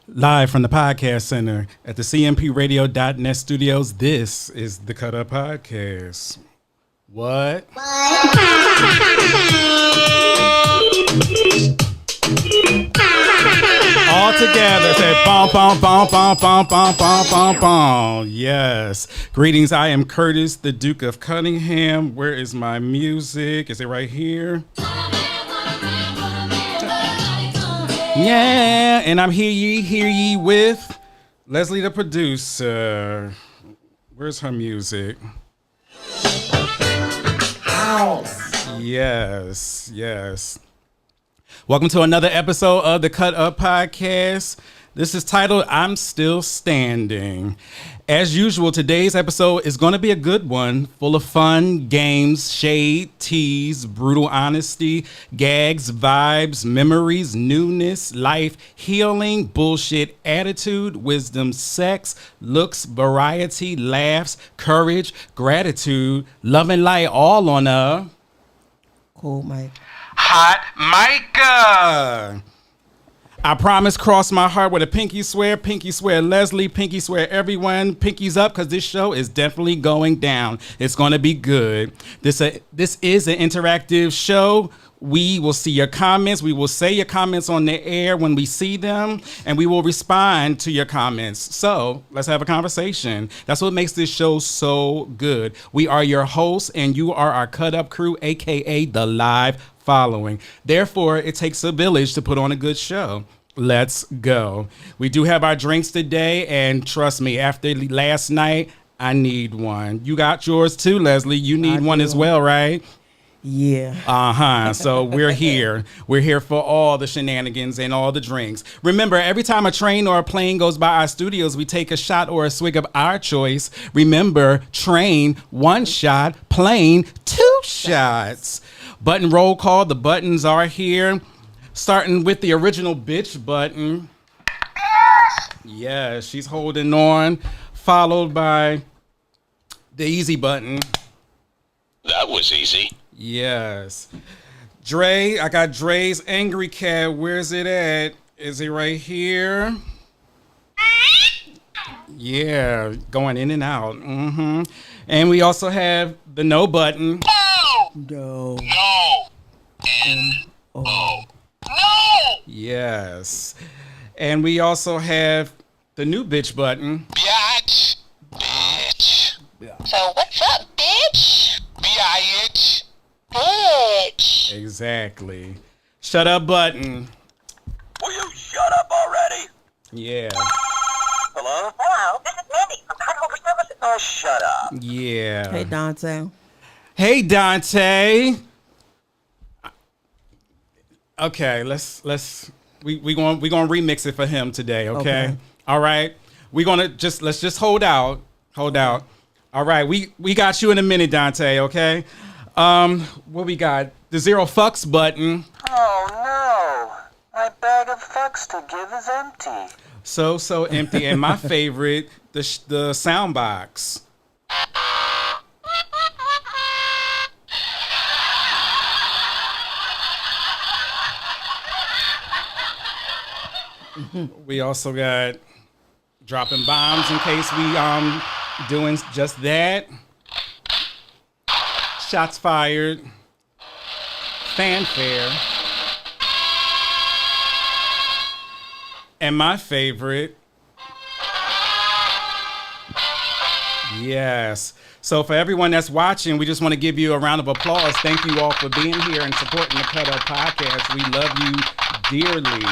Live from the Podcast Center at the cmpradio.net studios, this is the Cut Up Podcast. What? All together, say bom, bom, bom, bom, bom, bom, bom, bom, bom. Yes. Greetings, I am Curtis, the Duke of Cunningham. Where is my music? Is it right here? Yeah, and I'm hear ye with Leslie the producer. Where's her music? House. Yes. Welcome to another episode of the Cut Up Podcast. This is titled I'm Still Standing. As usual, today's episode is going to be a good one, full of fun, games, shade, tease, brutal honesty, gags, vibes, memories, newness, life, healing, bullshit, attitude, wisdom, sex, looks, variety, laughs, courage, gratitude, love and light, all on a Cool Mike. Hot Micah. I promise, cross my heart with a pinky swear Leslie, pinky swear everyone, pinkies up, because this show is definitely going down. It's going to be good. This is an interactive show. We will see your comments. We will say your comments on the air when we see them, and we will respond to your comments. So let's have a conversation. That's what makes this show so good. We are your hosts, and you are our Cut Up crew, aka the live following. Therefore, it takes a village to put on a good show. Let's go. We do have our drinks today, and trust me, after last night, I need one. You got yours too, Leslie. You need one as well, right? Yeah. So we're here. We're here for all the shenanigans and all the drinks. Remember, every time a train or a plane goes by our studios, we take a shot or a swig of our choice. Remember, train, 1 shot, plane, 2 shots. Button roll call. The buttons are here. Starting with the original bitch button. Yeah, she's holding on. Followed by the easy button. That was easy. Yes. Dre, I got Dre's angry cat. Where's it at? Is it right here? Yeah, going in and out. And we also have the no button. No. No. Yes. And we also have the new bitch button. Bitch. So what's up, bitch? Bitch. Bitch. Exactly. Shut up button. Will you shut up already? Yeah. Hello? Hello, this is Mindy from Cutover Services. Oh, shut up. Yeah. Hey, Dante. Hey, Dante. Okay, we going remix it for him today, okay? All right. Let's just hold out. Hold out. All right. We got you in a minute, Dante, okay? What we got? The 0 fucks button. Oh, no. My bag of fucks to give is empty. So empty. And my favorite, the sound box. We also got dropping bombs in case we doing just that. Shots fired. Fanfare. And my favorite. Yes. So for everyone that's watching, we just want to give you a round of applause. Thank you all for being here and supporting the Cut Up Podcast. We love you dearly.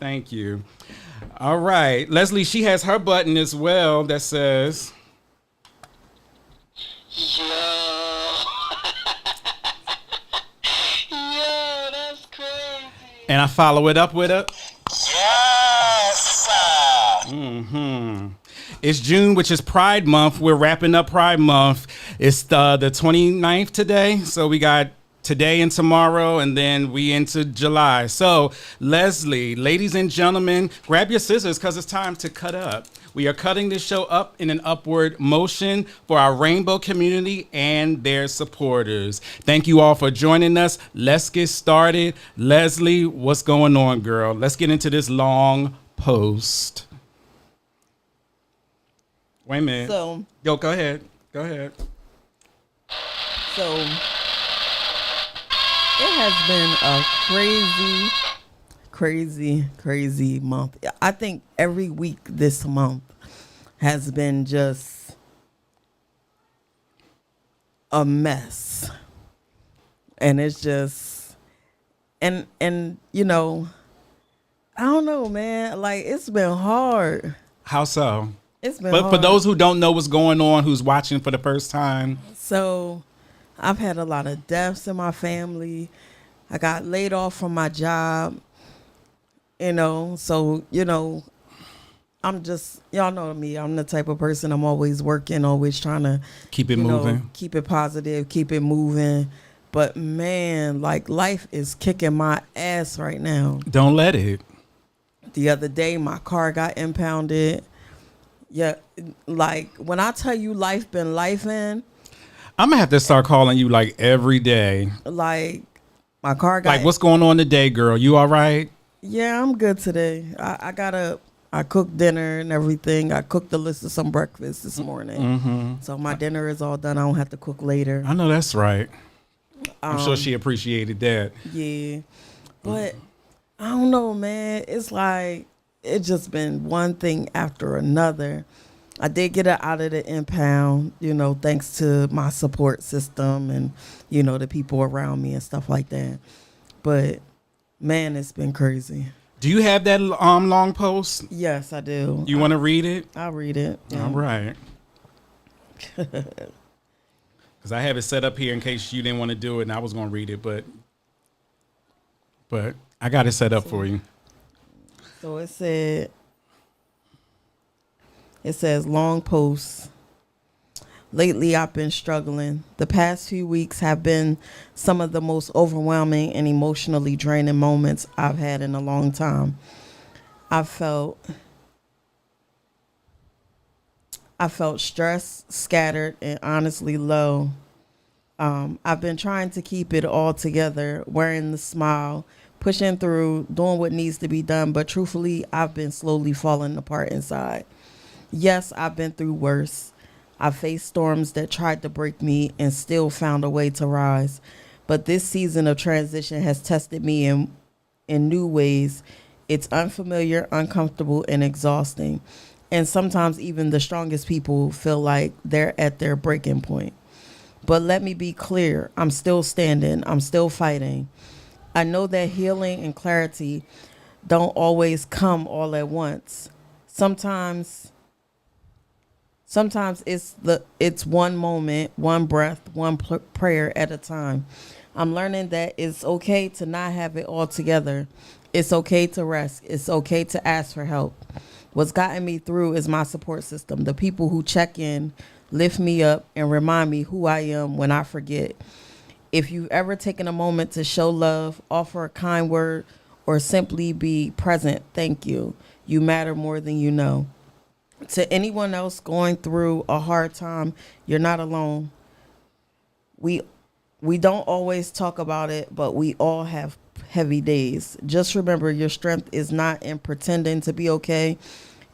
Thank you. All right. Leslie, she has her button as well that says... Yo. Yo, that's crazy. And I follow it up with a... Yes. It's June, which is Pride Month. We're wrapping up Pride Month. It's the 29th today. So we got today and tomorrow, and then we into July. So, Leslie, ladies and gentlemen, grab your scissors because it's time to cut up. We are cutting this show up in an upward motion for our rainbow community and their supporters. Thank you all for joining us. Let's get started. Leslie, what's going on, girl? Let's get into this long post. Wait a minute. So Yo, go ahead. Go ahead. So it has been a crazy month. I think every week this month has been just a mess. And it's just and you know, I don't know, man. Like, it's been hard. How so? It's been But hard. for those who don't know what's going on, who's watching for the first time, So I've had a lot of deaths in my family. I got laid off from my job. So, I'm just, y'all know me. I'm the type of person, I'm always working, always trying to keep it moving. keep it positive, keep it moving. But man, like, life is kicking my ass right now. Don't let it. The other day, my car got impounded. Yeah, like, when I tell you life been lifing, I'm gonna have to start calling you like every day. like, my car got... Like, what's going on today, girl? You all right? Yeah, I'm good today. I got up. I cooked dinner and everything. I cooked a list of some breakfast this morning. Mm-hmm. So my dinner is all done. I don't have to cook later. I know that's right. I'm sure she appreciated that. Yeah. But I don't know, man. It's like, it's just been one thing after another. I did get it out of the impound, thanks to my support system and, the people around me and stuff like that. But, man, it's been crazy. Do you have that long post? Yes, I do. You want to read it? I'll read it. Yeah. All right. Because I have it set up here in case you didn't want to do it, and I was going to read it, but I got it set up for you. So it says long posts. Lately, I've been struggling. The past few weeks have been some of the most overwhelming and emotionally draining moments I've had in a long time. I felt stressed, scattered, and honestly low. I've been trying to keep it all together, wearing the smile, pushing through, doing what needs to be done, but truthfully, I've been slowly falling apart inside. Yes, I've been through worse. I faced storms that tried to break me and still found a way to rise. But this season of transition has tested me in new ways. It's unfamiliar, uncomfortable, and exhausting. And sometimes even the strongest people feel like they're at their breaking point. But let me be clear, I'm still standing, I'm still fighting. I know that healing and clarity don't always come all at once. Sometimes it's one moment, one breath, one prayer at a time. I'm learning that it's okay to not have it all together. It's okay to rest. It's okay to ask for help. What's gotten me through is my support system, the people who check in, lift me up, and remind me who I am when I forget. If you've ever taken a moment to show love, offer a kind word, or simply be present, thank you. You matter more than you know. To anyone else going through a hard time, you're not alone. We don't always talk about it, but we all have heavy days. Just remember, your strength is not in pretending to be okay.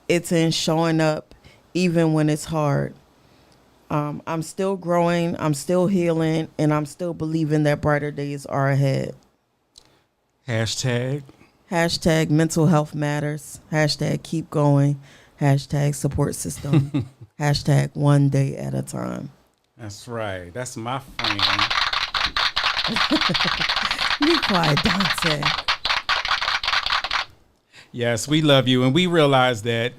It's in showing up even when it's hard. I'm still growing, I'm still healing, and I'm still believing that brighter days are ahead. Hashtag Mental health matters. Hashtag keep going. Hashtag support system. Hashtag one day at a time. That's right. That's my friend. Be quiet, Dante. Yes, we love you, and we realize that,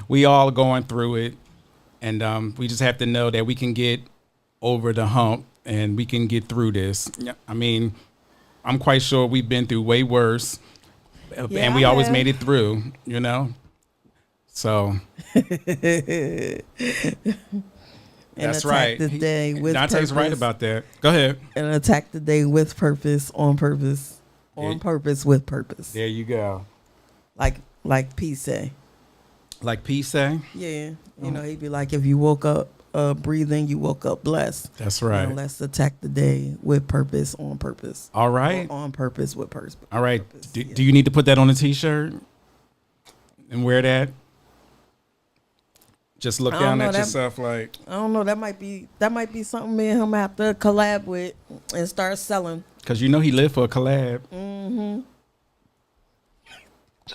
we all going through it, and we just have to know that we can get over the hump, and we can get through this. I mean, I'm quite sure we've been through way worse. Yeah, and we always have. made it through, So that's right. The day with Dante's purpose. right about that. Go ahead. And attack the day with purpose, on purpose, purpose, with purpose. There you go. Like P say. Like P say? Yeah. He'd be like, if you woke up breathing, you woke up blessed. That's right. Let's attack the day with purpose, on purpose. All right. Or on purpose with purpose. All right. Do you need to put that on a t-shirt and wear that? Just look down at yourself like. I don't know. That might be something me and him have to collab with and start selling. Because you know he lived for a collab. The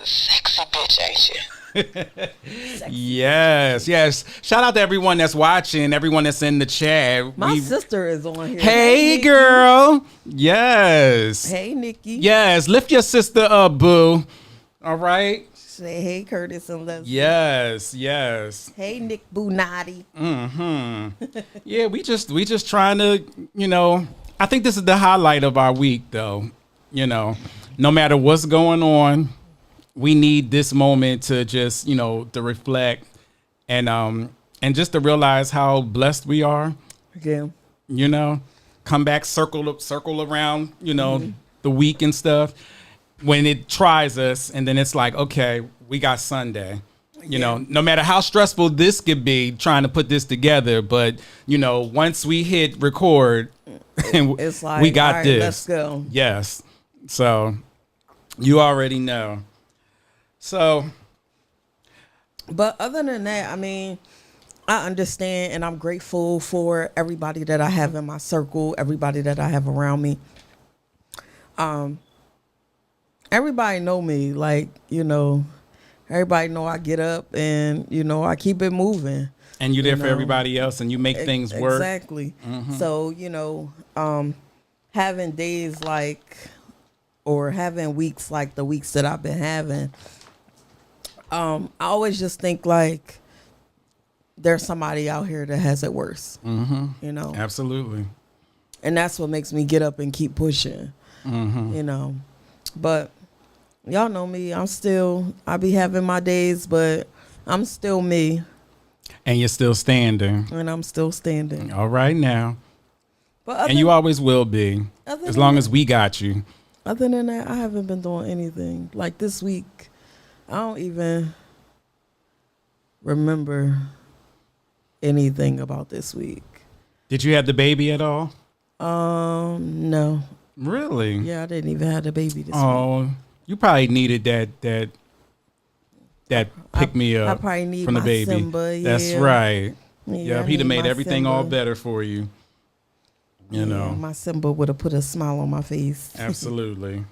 sexy bitch, ain't you? Yes. Shout out to everyone that's watching, everyone that's in the chat. My sister is on here. Hey, Nikki. girl. Yes. Hey, Nikki. Yes. Lift your sister up, boo. All right. Say hey, Curtis and Leslie. Yes. Hey, Nick Bunati. Yeah, we just trying to, I think this is the highlight of our week, though. No matter what's going on, we need this moment to just, to reflect and just to realize how blessed we are. Yeah. Come back, circle around, the week and stuff when it tries us. And then it's like, okay, we got Sunday. No matter how stressful this could be trying to put this together, but once we hit record, it's like we got all right, this. Let's go. Yes. So you already know. So, but other than that, I mean, I understand and I'm grateful for everybody that I have in my circle, everybody that I have around me. Everybody know me, like, everybody know I get up and, I keep it moving. And you're there for everybody else and you make things work. Exactly. So, having days like, or having weeks like the weeks that I've been having, I always just think like there's somebody out here that has it worse, Absolutely. And that's what makes me get up and keep pushing, but y'all know me. I be having my days, but I'm still me. And you're still standing. And I'm still standing. All right now. But and you always will be, as long as we got you. Other than that, I haven't been doing anything. Like this week, I don't even remember anything about this week. Did you have the baby at all? No. Really? Yeah, I didn't even have the baby this week. Oh, you probably needed that pick me up I probably need from the my baby. Simba, That's yeah. right. Yeah, He'd have need made my everything all Simba. better for you. My Simba would have put a smile on my face. Absolutely.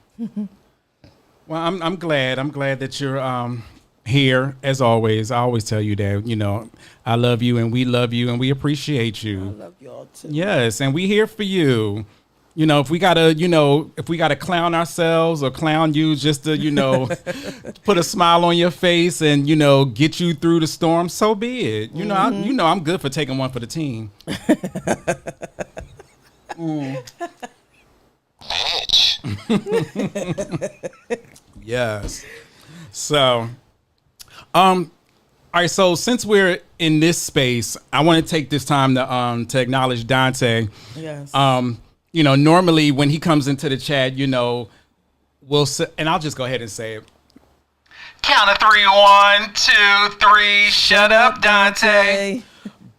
Well, I'm glad. I'm glad that you're here as always. I always tell you that, I love you and we love you and we appreciate you. I love y'all too. Yes, and we here for you. If we gotta clown ourselves or clown you just to, put a smile on your face and, get you through the storm, so be it. I'm good for taking one for the team. Bitch. Yes. So, all right. So since we're in this space, I want to take this time to acknowledge Dante. Yes. Normally when he comes into the chat, we'll say, and I'll just go ahead and say it. Count of 3, 1, 2, 3. Shut up, Dante.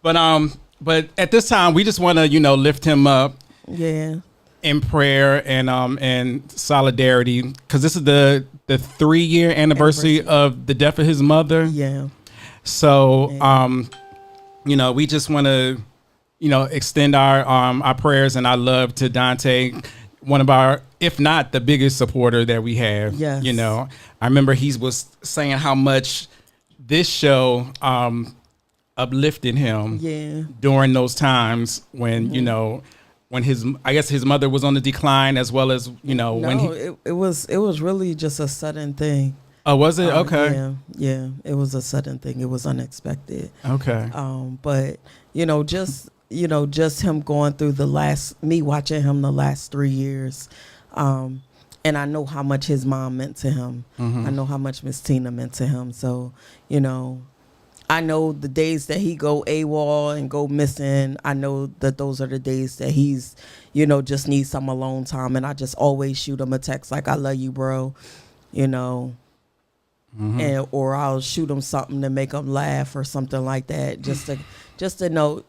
But at this time, we just want to lift him up. Yeah. In prayer and solidarity, because this is the 3-year anniversary of the death of his mother. Yeah. So, we just want to, extend our prayers and our love to Dante, one of our, if not the biggest supporter that we have. Yes. I remember he was saying how much this show uplifted him. Yeah. During those times when, when his mother was on the decline, as well as, when he. It was really just a sudden thing. Oh, was it? Okay. Yeah. It was a sudden thing. It was unexpected. Okay. But just him going through me watching him the last 3 years. And I know how much his mom meant to him. I know how much Miss Tina meant to him. So, I know the days that he go AWOL and go missing, I know that those are the days that he's, just needs some alone time. And I just always shoot him a text like, I love you, bro. and or I'll shoot him something to make him laugh or something like that, just to know,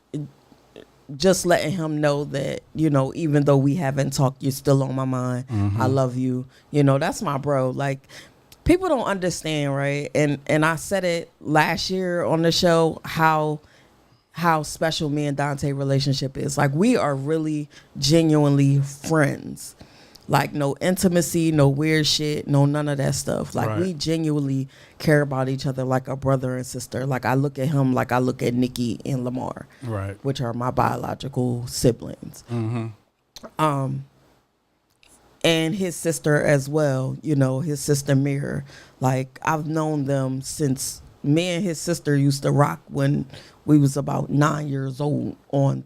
just letting him know that, you know, even though we haven't talked, you're still on my mind. I love you. You know, that's my bro. Like, people don't understand, right? And I said it last year on the show, how special me and Dante relationship is. Like, we are really genuinely friends. Like, no intimacy, no weird shit, no none of that stuff. Like, Right. we genuinely care about each other like a brother and sister. Like, I look at him like I look at Nikki and Lamar, Right. which are my biological siblings. And his sister as well, you know, his sister Mirror. Like, I've known them since me and his sister used to rock when we was about 9 years old on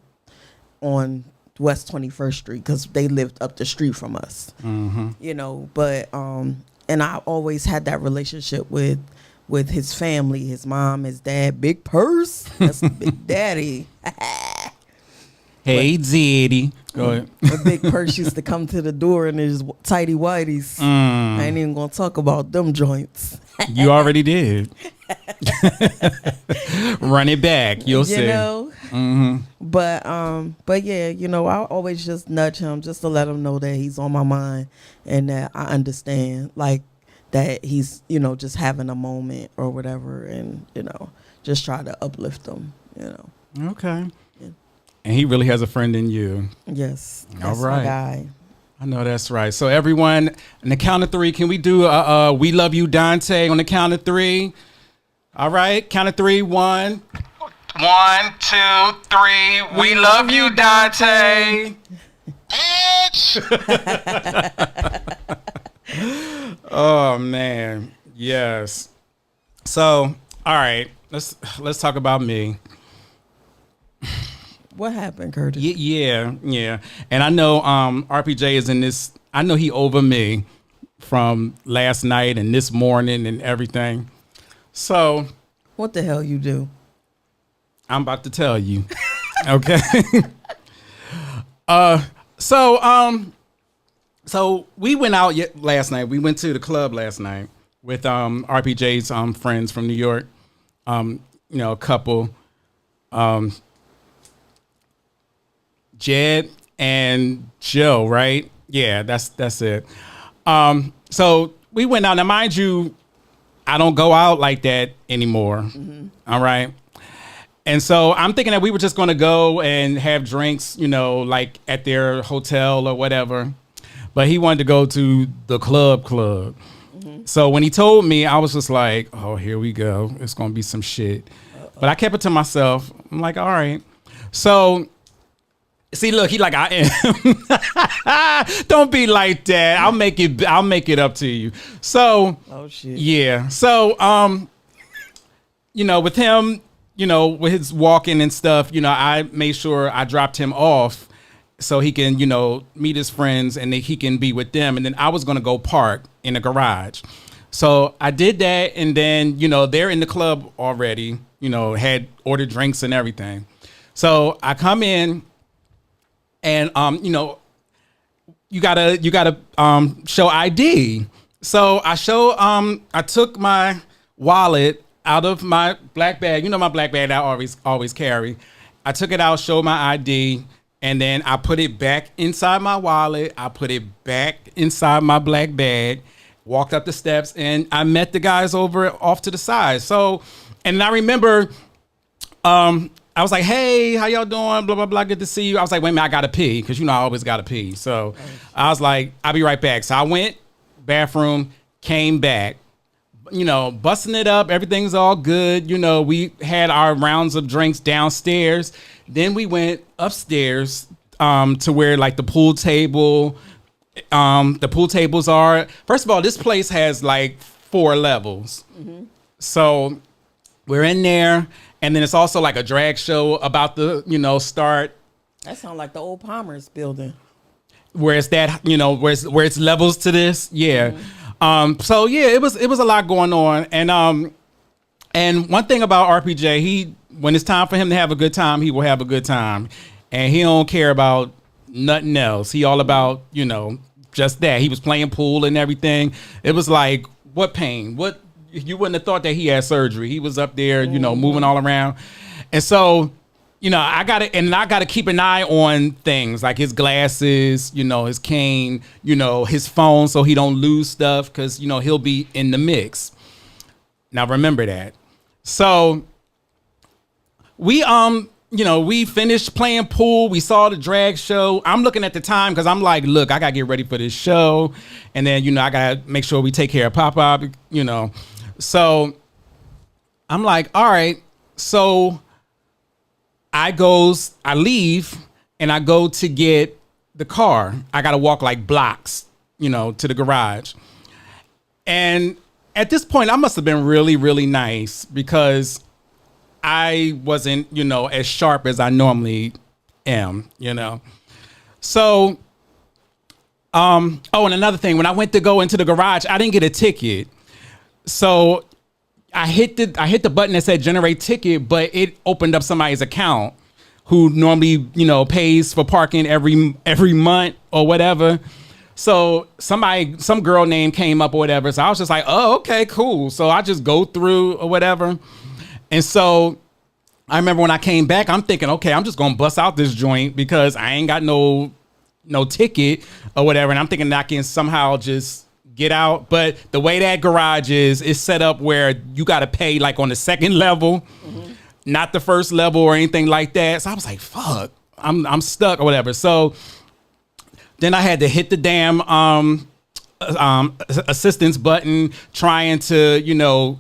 West 21st Street, because they lived up the street from us. You know, but and I always had that relationship with his family, his mom, his dad. Big Purse, that's Big Daddy. Hey, Zeddy. Go ahead. A Big Purse used to come to the door in his tighty whities. I ain't even gonna talk about them joints. You already did. Run it back. You'll You see. know. But yeah, you know, I always just nudge him just to let him know that he's on my mind and that I understand, like, that he's, you know, just having a moment or whatever, and, you know, just try to uplift him, you know. Okay. And he really has a friend in you. Yes, All that's right. my guy. I know that's right. So everyone, on the count of three, can we do "We Love You, Dante" on the count of three? All right, count of three. 1, 2, 3. We love you, Dante. Bitch! Oh man, yes. So, all right, let's talk about me. What happened, Curtis? Yeah. And I know RPJ is in this. I know he over me from last night and this morning and everything. So What the hell you do? I'm about to tell you. Okay. So we went out last night. We went to the club last night with RPJ's friends from New York. You know, a couple. Jed and Joe, right? Yeah, that's it. So we went out. Now, mind you, I don't go out like that anymore. All right. And so I'm thinking that we were just going to go and have drinks, you know, like at their hotel or whatever. But he wanted to go to the club. So when he told me, I was just like, oh, here we go. It's going to be some shit. But I kept it to myself. I'm like, all right. So, see, look, he like, I am. Don't be like that. I'll make it up to you. So, Oh shit. yeah. So, you know, with him, you know, with his walking and stuff, you know, I made sure I dropped him off so he can, you know, meet his friends and then he can be with them. And then I was going to go park in the garage. So I did that. And then, you know, they're in the club already, you know, had ordered drinks and everything. So I come in and, you know, you gotta show ID. So I took my wallet out of my black bag. You know, my black bag that I always carry. I took it out, showed my ID, and then I put it back inside my wallet. I put it back inside my black bag, walked up the steps, and I met the guys off to the side. So, and I remember, I was like, hey, how y'all doing? Blah, blah, blah. Good to see you. I was like, wait a minute, I got to pee. Because, you know, I always got to pee. So I was like, I'll be right back. So I went, bathroom, came back, you know, busting it up. Everything's all good. You know, we had our rounds of drinks downstairs. Then we went upstairs to where like the pool table, the pool tables are. First of all, this place has like 4 levels. So we're in there. And then it's also like a drag show about the, you know, start. That sounds like the old Palmer's building. Where it's that, you know, where it's levels to this. Yeah. So yeah, it was a lot going on. And one thing about RPJ, when it's time for him to have a good time, he will have a good time. And he don't care about nothing else. He all about, you know, just that. He was playing pool and everything. It was like, what pain? What you wouldn't have thought that he had surgery. He was up there, moving all around. And so, I gotta keep an eye on things like his glasses, his cane, his phone, so he don't lose stuff, because he'll be in the mix. Now remember that. So we finished playing pool. We saw the drag show. I'm looking at the time because I'm like, look, I gotta get ready for this show, and then I gotta make sure we take care of Pop. So I'm like, all right, so. I leave and I go to get the car. I got to walk like blocks, to the garage. And at this point, I must have been really, really nice because I wasn't, as sharp as I normally am, So, and another thing, when I went to go into the garage, I didn't get a ticket. So I hit the button that said generate ticket, but it opened up somebody's account who normally, pays for parking every month or whatever. So some girl name came up or whatever. So I was just like, oh, okay, cool. So I just go through or whatever. And so I remember when I came back, I'm thinking, okay, I'm just going to bust out this joint because I ain't got no ticket or whatever. And I'm thinking that I can somehow just get out. But the way that garage is set up where you got to pay like on the second level, not the first level or anything like that. So I was like, fuck, I'm stuck or whatever. So then I had to hit the damn assistance button, trying to,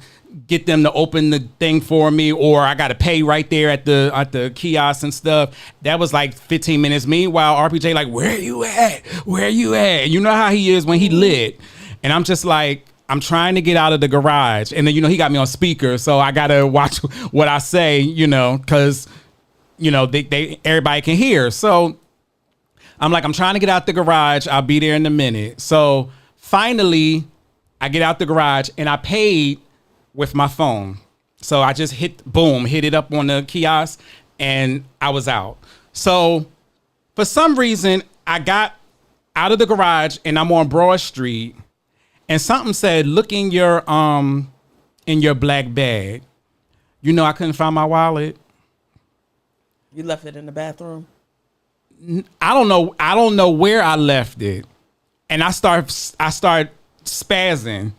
get them to open the thing for me, or I got to pay right there at the kiosk and stuff. That was like 15 minutes. Meanwhile, RPJ like, where you at? Where you at? You know how he is when he lit. And I'm just like, I'm trying to get out of the garage. And then, he got me on speaker. So I got to watch what I say, because, everybody can hear. So I'm like, I'm trying to get out the garage. I'll be there in a minute. So finally, I get out the garage and I paid with my phone. So I just hit it up on the kiosk and I was out. So for some reason, I got out of the garage and I'm on Broad Street. And something said, look in your black bag. I couldn't find my wallet. You left it in the bathroom? I don't know where I left it. And I start spazzing.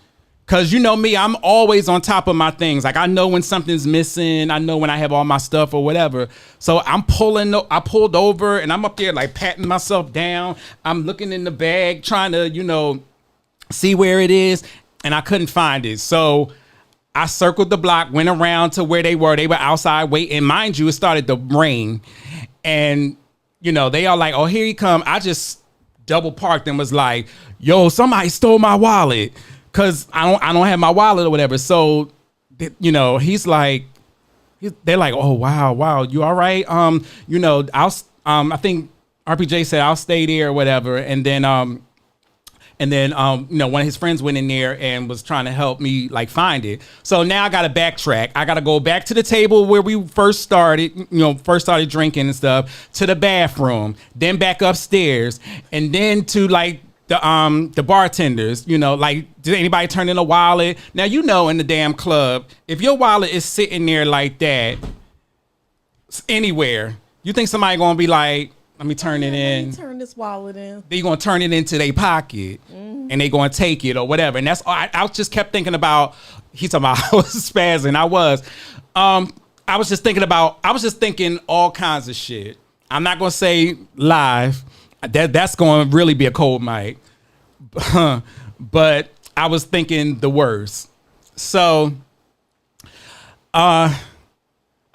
Cause me, I'm always on top of my things. Like I know when something's missing. I know when I have all my stuff or whatever. So I pulled over and I'm up there like patting myself down. I'm looking in the bag, trying to, see where it is, and I couldn't find it. So I circled the block, went around to where they were. They were outside waiting. Mind you, it started to rain. And, they are like, oh, here he come. I just double parked and was like, yo, somebody stole my wallet. Cause I don't have my wallet or whatever. So, he's like, they're like, oh, wow. You all right? I think RPJ said I'll stay there or whatever. And then, one of his friends went in there and was trying to help me like find it. So now I got to backtrack. I got to go back to the table where we first started drinking and stuff, to the bathroom, then back upstairs, and then to like the bartenders, like, did anybody turn in a wallet? Now, in the damn club, if your wallet is sitting there like that, anywhere, you think somebody gonna be like, let me turn it in. Turn this wallet in. They're going to turn it into their pocket and they're going to take it or whatever. And that's all. I just kept thinking about, he's talking about I was spazzing. I was just thinking all kinds of shit. I'm not going to say live. That's going to really be a cold mic. But I was thinking the worst. So,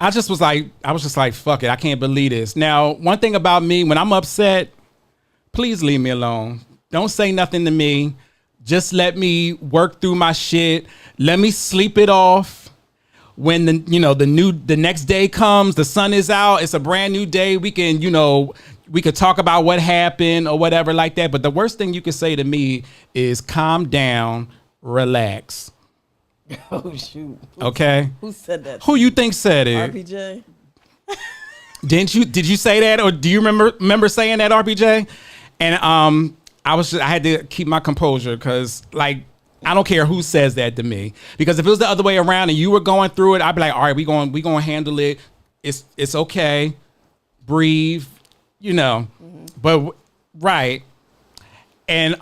I was just like, fuck it. I can't believe this. Now, one thing about me, when I'm upset, please leave me alone. Don't say nothing to me. Just let me work through my shit. Let me sleep it off. When the next day comes, the sun is out, it's a brand new day. We can, we could talk about what happened or whatever like that. But the worst thing you can say to me is calm down, relax. Oh shoot. Okay. Who said that? Who you think said it? RPJ. Did you say that, or do you remember saying that, RPJ? And I had to keep my composure because like I don't care who says that to me, because if it was the other way around and you were going through it, I'd be like, all right, we going to handle it. It's okay. Breathe, but right. And,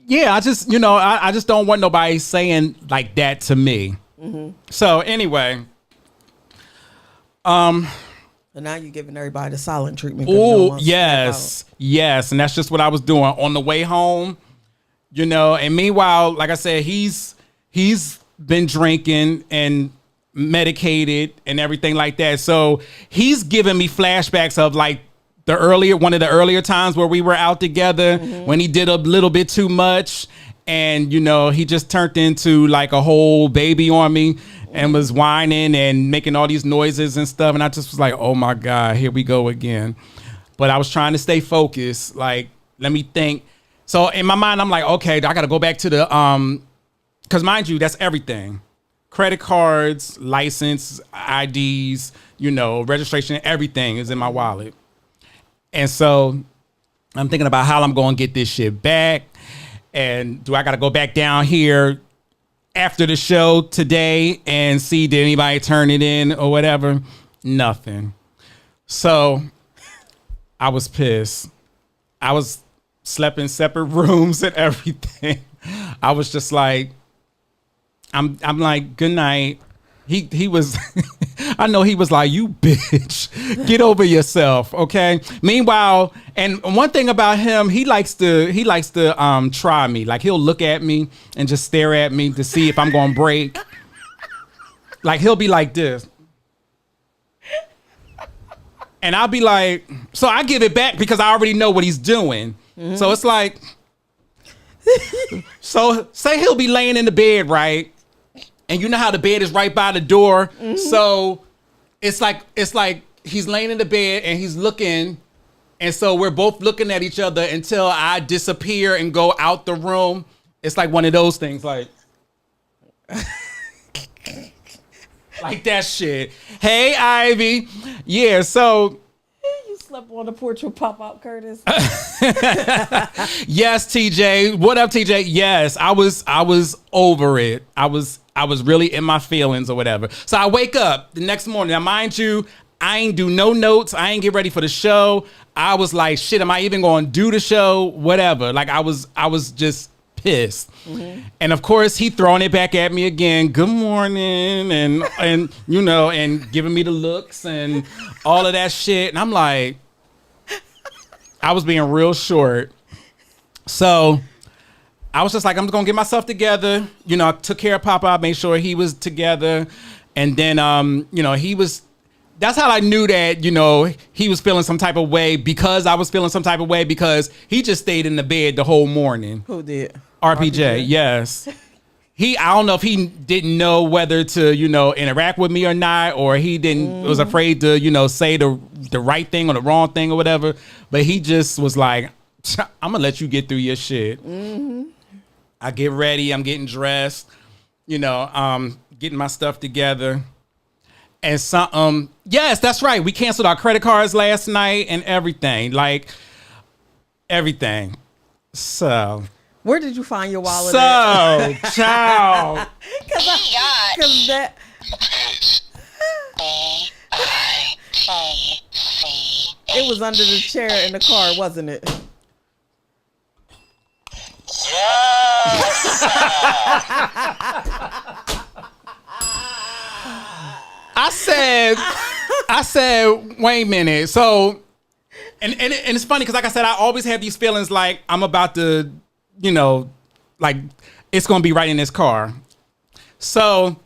yeah, I just, I just don't want nobody saying like that to me. So anyway, So now you're giving everybody the silent treatment. 'Cause you don't oh want to step yes, and that's just what I was doing on the way home, And meanwhile, like I said, he's been drinking and medicated and everything like that. So he's giving me flashbacks of like one of the earlier times where we were out together when he did a little bit too much, and he just turned into like a whole baby on me and was whining and making all these noises and stuff, and I just was like, oh my God, here we go again. But I was trying to stay focused, like, let me think. So in my mind, I'm like, okay, I gotta go back to the because mind you, that's everything. Credit cards, license, IDs, registration, everything is in my wallet. And so I'm thinking about how I'm going to get this shit back. And do I got to go back down here after the show today and see did anybody turn it in or whatever? Nothing. So I was pissed. I was slept in separate rooms and everything. I was just like, I'm like, good night. He was, I know he was like, you bitch, get over yourself, okay? Meanwhile, and one thing about him, he likes to try me. Like, he'll look at me and just stare at me to see if I'm gonna break. Like, he'll be like this. And I'll be like, so I give it back because I already know what he's doing. So it's like, so say he'll be laying in the bed, right? And you know how the bed is right by the door. So it's like he's laying in the bed and he's looking. And so we're both looking at each other until I disappear and go out the room. It's like one of those things, like like that shit. Hey, Ivy. Yeah, so You slept on the porch with Pop-Out Curtis. yes, TJ. What up, TJ? Yes, I was over it. I was really in my feelings or whatever. So I wake up the next morning. Now, mind you, I ain't do no notes. I ain't get ready for the show. I was like, shit, am I even going to do the show? Whatever. Like, I was just pissed. And of course, he throwing it back at me again. Good morning. And giving me the looks and all of that shit. And I'm like, I was being real short. So I was just like, I'm just going to get myself together. I took care of Papa. I made sure he was together. And then, that's how I knew that, he was feeling some type of way, because I was feeling some type of way, because he just stayed in the bed the whole morning. Who did? RPJ, yes. I don't know if he didn't know whether to, interact with me or not, or he was afraid to, say the right thing or the wrong thing or whatever. But he just was like, I'm going to let you get through your shit. I get ready. I'm getting dressed, getting my stuff together. And yes, that's right. We canceled our credit cards last night and everything, like everything. So where did you find your wallet? So, child. Because that. It was under the chair in the car, wasn't it? Yes! I said, wait a minute. So, and it's funny because, like I said, I always have these feelings like I'm about to, like it's going to be right in this car. So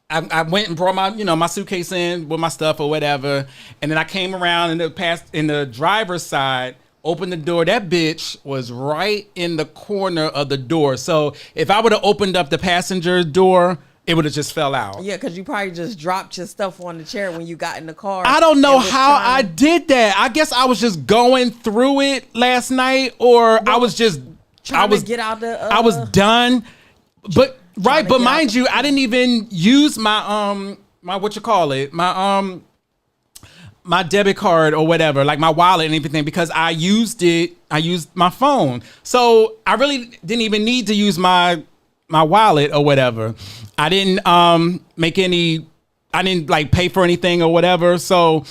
I went and brought my, my suitcase in with my stuff or whatever. And then I came around in the driver's side, opened the door. That bitch was right in the corner of the door. So if I would have opened up the passenger door, it would have just fell out. Yeah, because you probably just dropped your stuff on the chair when you got in the car. I don't know how I did that. I guess I was just going through it last night, or I was just trying to get out the. I was done, but right. But mind you, I didn't even use my my my debit card or whatever, like my wallet and everything, because I used my phone. So I really didn't even need to use my wallet or whatever. I didn't I didn't like pay for anything or whatever. So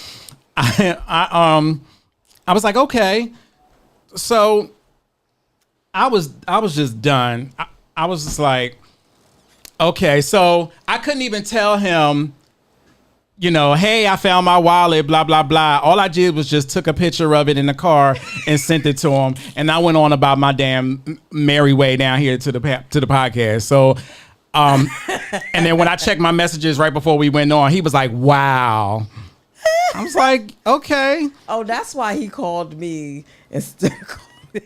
I was like, okay. So I was just done. I was just like, okay. So I couldn't even tell him, hey, I found my wallet, blah, blah, blah. All I did was just took a picture of it in the car and sent it to him. And I went on about my damn merry way down here to the podcast. So, and then when I checked my messages right before we went on, he was like, wow. I was like, okay. Oh, that's why he called me instead of calling you.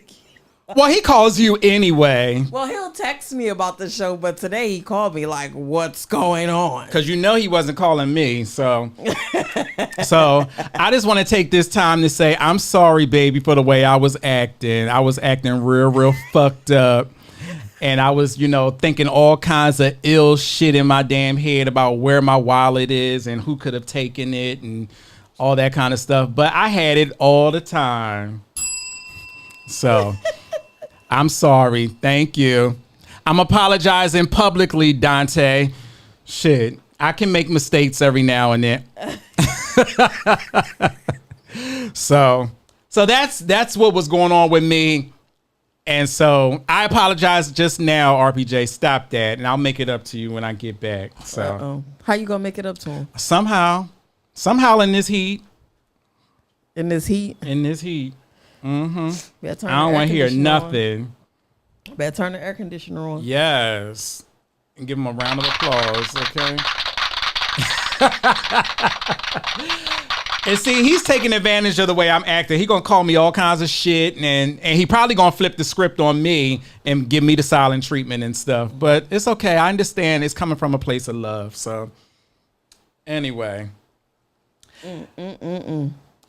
Well, he calls you anyway. Well, he'll text me about the show, but today he called me like, what's going on? Because he wasn't calling me. So I just want to take this time to say, I'm sorry, baby, for the way I was acting. I was acting real fucked up. And I was, thinking all kinds of ill shit in my damn head about where my wallet is and who could have taken it and all that kind of stuff. But I had it all the time. So I'm sorry. Thank you. I'm apologizing publicly, Dante. Shit, I can make mistakes every now and then. So that's what was going on with me. And so I apologize just now, RPJ. Stop that, and I'll make it up to you when I get back. So how you gonna make it up to him? Somehow in this heat. In this heat. Mm-hmm. I don't want to hear nothing. Better turn the air conditioner on. Yes, and give him a round of applause, okay? And see, he's taking advantage of the way I'm acting. He gonna call me all kinds of shit, and he probably gonna flip the script on me and give me the silent treatment and stuff. But it's okay. I understand. It's coming from a place of love. So anyway,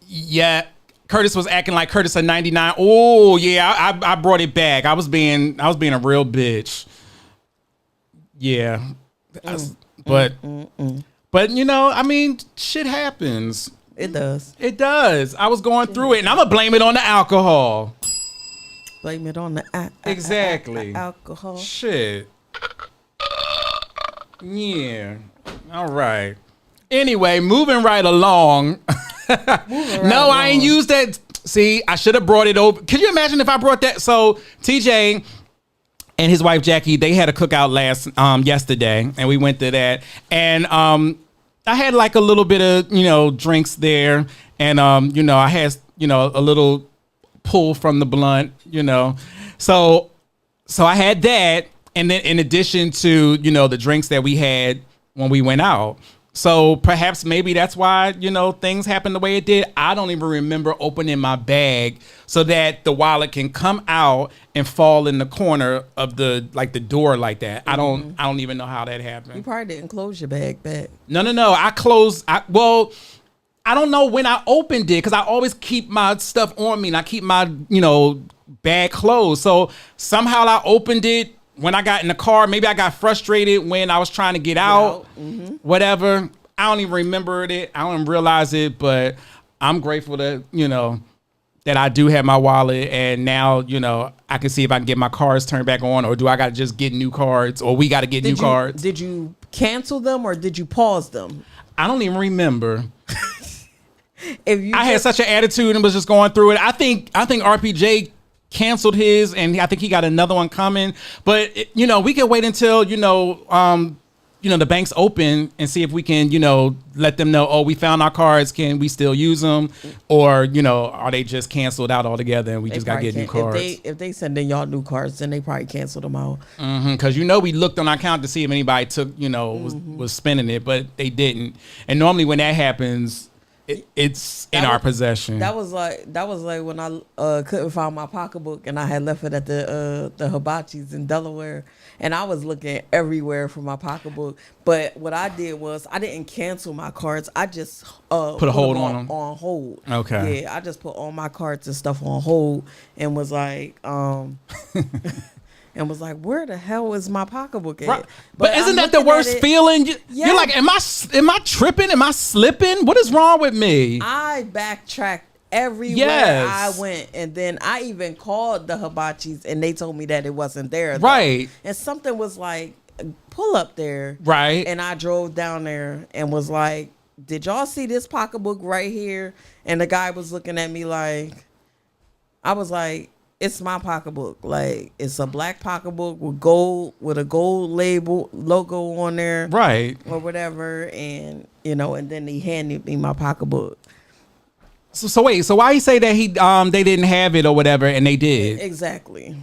yeah. Curtis was acting like Curtis a 99. Oh yeah, I brought it back. I was being a real bitch. Yeah, but I mean, shit happens. It does. It does. I was going through it, and I'm gonna blame it on the alcohol. Blame it on the exactly alcohol. Shit. Yeah. All right. Anyway, moving right along. No, I ain't used that. See, I should have brought it over. Can you imagine if I brought that? So TJ and his wife Jackie, they had a cookout yesterday, and we went to that. And I had like a little bit of drinks there, and I had a little pull from the blunt, So I had that, and then in addition to the drinks that we had when we went out. So perhaps maybe that's why, things happened the way it did. I don't even remember opening my bag so that the wallet can come out and fall in the corner of the door like that. Mm-hmm. I don't even know how that happened. You probably didn't close your bag back. No. I don't know when I opened it because I always keep my stuff on me and I keep my, bag closed. So somehow I opened it when I got in the car. Maybe I got frustrated when I was trying to get out, whatever. I don't even remember it. I don't even realize it, but I'm grateful that, that I do have my wallet, and now, I can see if I can get my cards turned back on, or do I got to just get new cards, or we got to get new cards? Did you cancel them or did you pause them? I don't even remember. I had such an attitude and was just going through it. I think RPJ canceled his, and I think he got another one coming. But we can wait until the bank's open and see if we can let them know. Oh, we found our cards. Can we still use them, or are they just canceled out altogether and we just gotta get new cards? If they send in y'all new cards, then they probably canceled them out. Because we looked on our account to see if anybody took was spending it, but they didn't. And normally when that happens, it's in our possession. That was like when I couldn't find my pocketbook and I had left it at the Hibachi's in Delaware, and I was looking everywhere for my pocketbook. But what I did was I didn't cancel my cards. I just put a hold on them. On hold. Okay. Yeah, I just put all my cards and stuff on hold and was like, and and was like, "Where the hell is my pocketbook at?" Right. But I'm isn't that the looking at worst it, feeling? You're Yeah. like, am I tripping? Am I slipping? What is wrong with me? I backtracked everywhere Yes. I went, and then I even called the Hibachis, and they told me that it wasn't there. though. Right. And something was like, "Pull up there." Right. And I drove down there and was like, "Did y'all see this pocketbook right here?" And the guy was looking at me like, I was like, "It's my pocketbook. Like, it's a black pocketbook with a gold label logo on there, Right. or whatever." And and then he handed me my pocketbook. So wait. So why you say that they didn't have it or whatever, and they did? Exactly.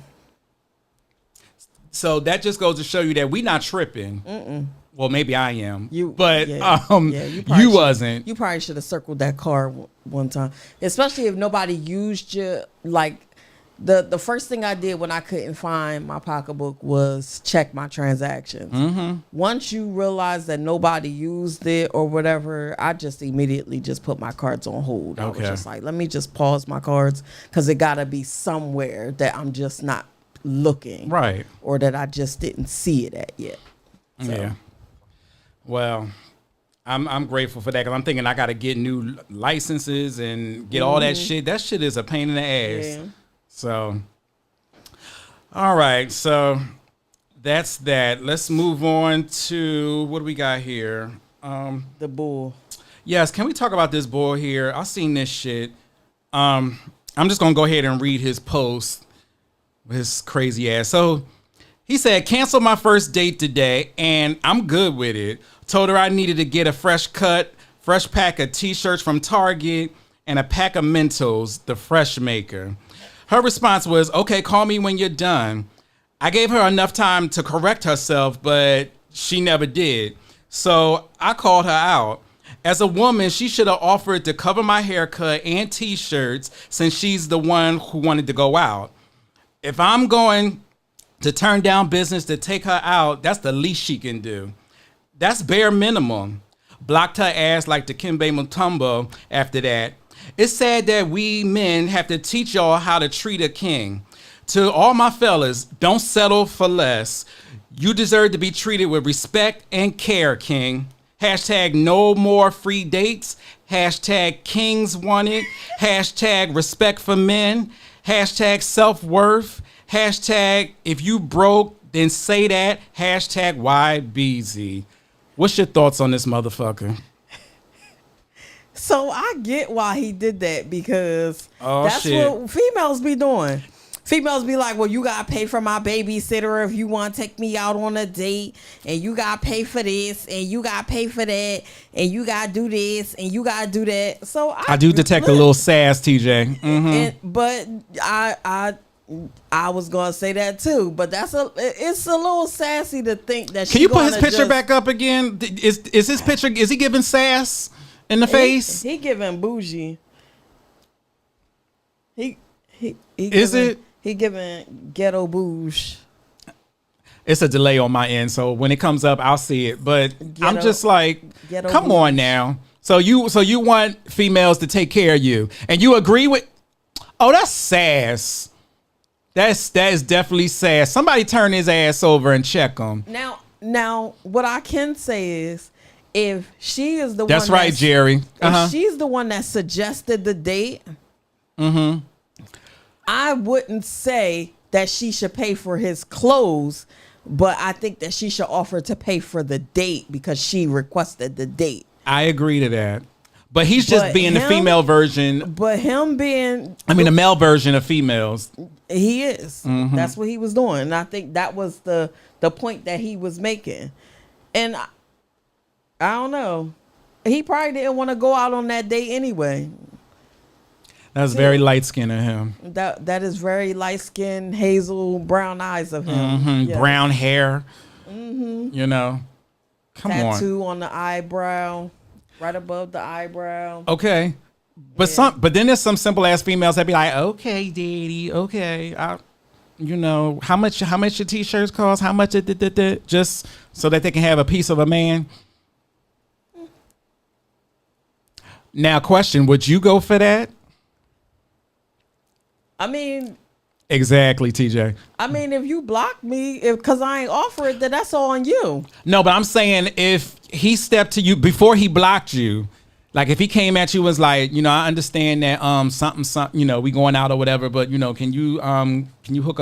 So that just goes to show you that we not tripping. Well, maybe I am. You you wasn't. You probably should have circled that car one time, especially if nobody used you. Like the first thing I did when I couldn't find my pocketbook was check my transactions. Mm-hmm. Once you realize that nobody used it or whatever, I just immediately just put my cards on hold. I was Okay. just like, let me just pause my cards because it gotta be somewhere that I'm just not looking, Right. or that I just didn't see it at yet. So. Yeah. Well, I'm grateful for that because I'm thinking I got to get new licenses and get all that shit. That shit is a pain in the ass. Yeah. So, all right. So that's that. Let's move on to what do we got here? The bull. Yes, can we talk about this boy here? I seen this shit. I'm just gonna go ahead and read his post. His crazy ass. So he said, "Cancel my first date today, and I'm good with it. Told her I needed to get a fresh pack of t-shirts from Target, and a pack of Mentos, the Fresh Maker." Her response was, "Okay, call me when you're done." I gave her enough time to correct herself, but she never did. So I called her out. As a woman, she should have offered to cover my haircut and t-shirts since she's the one who wanted to go out. If I'm going to turn down business to take her out, that's the least she can do. That's bare minimum. Blocked her ass like the Kimbe Mutombo after that. It's sad that we men have to teach y'all how to treat a king. To all my fellas, don't settle for less. You deserve to be treated with respect and care, king. Hashtag no more free dates. Hashtag kings wanted. Hashtag respect for men. Hashtag self-worth. Hashtag if you broke, then say that. Hashtag YBZ. What's your thoughts on this motherfucker? So I get why he did that because Oh, that's shit. what females be doing. Females be like, "Well, you gotta pay for my babysitter if you want to take me out on a date, and you gotta pay for this, and you gotta pay for that, and you gotta do this, and you gotta do that." So I do detect a little sass, TJ. but I was gonna say that too, but it's a little sassy to think that. Can you put his picture back up again? Is his picture? Is he giving sass in the face? He giving bougie. He Is giving, it? He giving ghetto bouge. It's a delay on my end, so when it comes up, I'll see it. But I'm Ghetto- just like, ghetto come bouge. on now. So you want females to take care of you, and you agree with? Oh, that's sass. That is definitely sass. Somebody turn his ass over and check him. Now, what I can say is, if she is the That's one, right, Jerry. If she's the one that suggested the date, I wouldn't say that she should pay for his clothes, but I think that she should offer to pay for the date because she requested the date. I agree to that. But he's just But being the him- female version. But him being, I mean, the male version of females. he is. That's what he was doing. And I think that was the point that he was making. And I don't know. He probably didn't want to go out on that date anyway. That's very light skinned of him. That is very light skinned, hazel brown eyes of him. Yes. Brown hair. You know. Come on. Tattoo on the eyebrow, right above the eyebrow. Okay. But then there's some simple ass females that be like, "Okay, daddy, okay, how much your t-shirts cost? How much it just so that they can have a piece of a man." Now, question: would you go for that? I mean, Exactly, TJ. I mean, if you block me because I ain't offer it, then that's all on you. No, but I'm saying if he stepped to you before he blocked you, like if he came at you and was like, I understand that something, we going out or whatever, but can you hook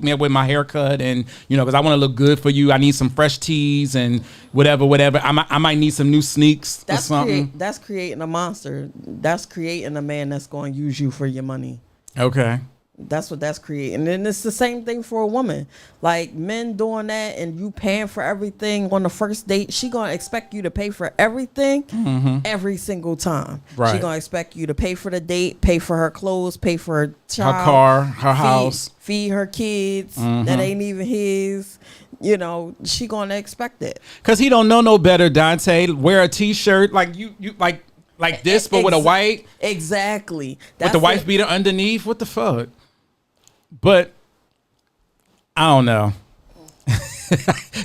me up with my haircut and because I want to look good for you. I need some fresh tees and whatever. I might need some new sneaks or something. That's creating a monster. That's creating a man that's going to use you for your money. Okay. That's what that's creating. And it's the same thing for a woman. Like men doing that and you paying for everything on the first date, she gonna expect you to pay for everything every single time. Right. She gonna expect you to pay for the date, pay for her clothes, pay for her child, Her car, her house. feed her kids that ain't even his. She gonna expect it. Cause he don't know no better, Dante. Wear a t-shirt like you like this, but with a white. Exactly. With the wife beater underneath. What the fuck? But I don't know.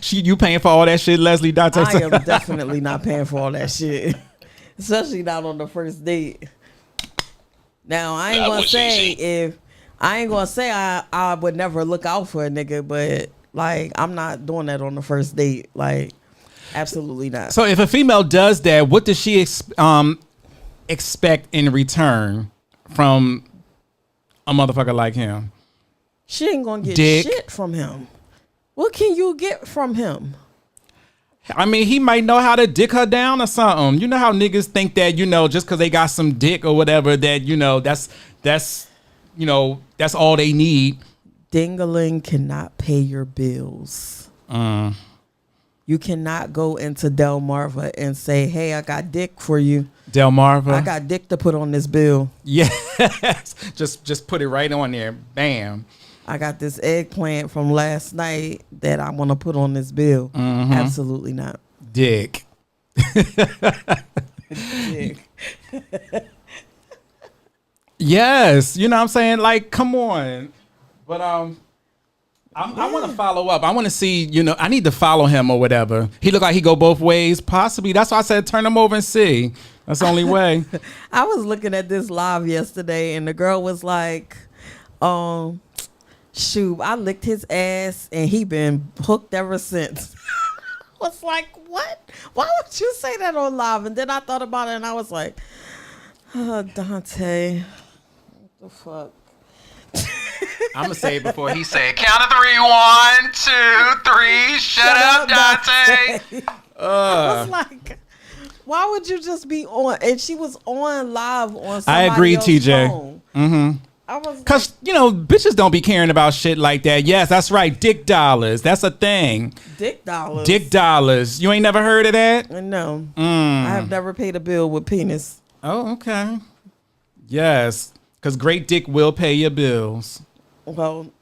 You paying for all that shit, Leslie Dante? I am definitely not paying for all that shit, especially not on the first date. Now I ain't gonna say I would never look out for a nigga, but like I'm not doing that on the first date. Like absolutely not. So if a female does that, what does she expect in return from a motherfucker like him? She ain't gonna get Dick. shit from him. What can you get from him? I mean, he might know how to dick her down or something. You know how niggas think that, just because they got some dick or whatever, that that's all they need. Dingaling cannot pay your bills. You cannot go into Delmarva and say, hey, I got dick for you. Delmarva. I got dick to put on this bill. Yes. just put it right on there. Bam. I got this eggplant from last night that I want to put on this bill. Absolutely not. Dick. Dick. Yes. You know what I'm saying? Like, come on. But I want to follow up. I want to see, I need to follow him or whatever. He look like he go both ways. Possibly. That's why I said turn him over and see. That's the only way. I was looking at this live yesterday and the girl was like, shoot, I licked his ass and he been hooked ever since. I was like, what? Why would you say that on live? And then I thought about it and I was like, oh, Dante, what the fuck? I'm going to say it before he say it. Count of 3. 1, 2, 3. Shut up, Dante. I was like, why would you just be on? And she was on live on somebody I agree, else's TJ. phone. I was Because, bitches don't be caring about shit like that. Yes, that's right. Dick dollars. That's a thing. Dick dollars. Dick dollars. You ain't never heard of that? No. I have never paid a bill with penis. Oh, okay. Yes. Because great dick will pay your bills. Well,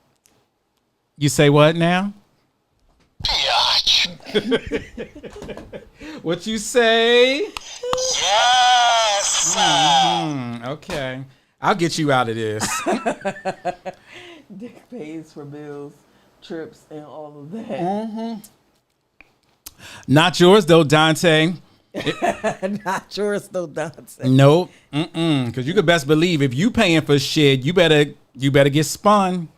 You say what now? Biatch. What you say? Yes. Okay. I'll get you out of this. dick pays for bills, trips, and all of that. Not yours, though, Dante. Not yours, though, Dante. Nope. Because you could best believe if you paying for shit, you better get spun.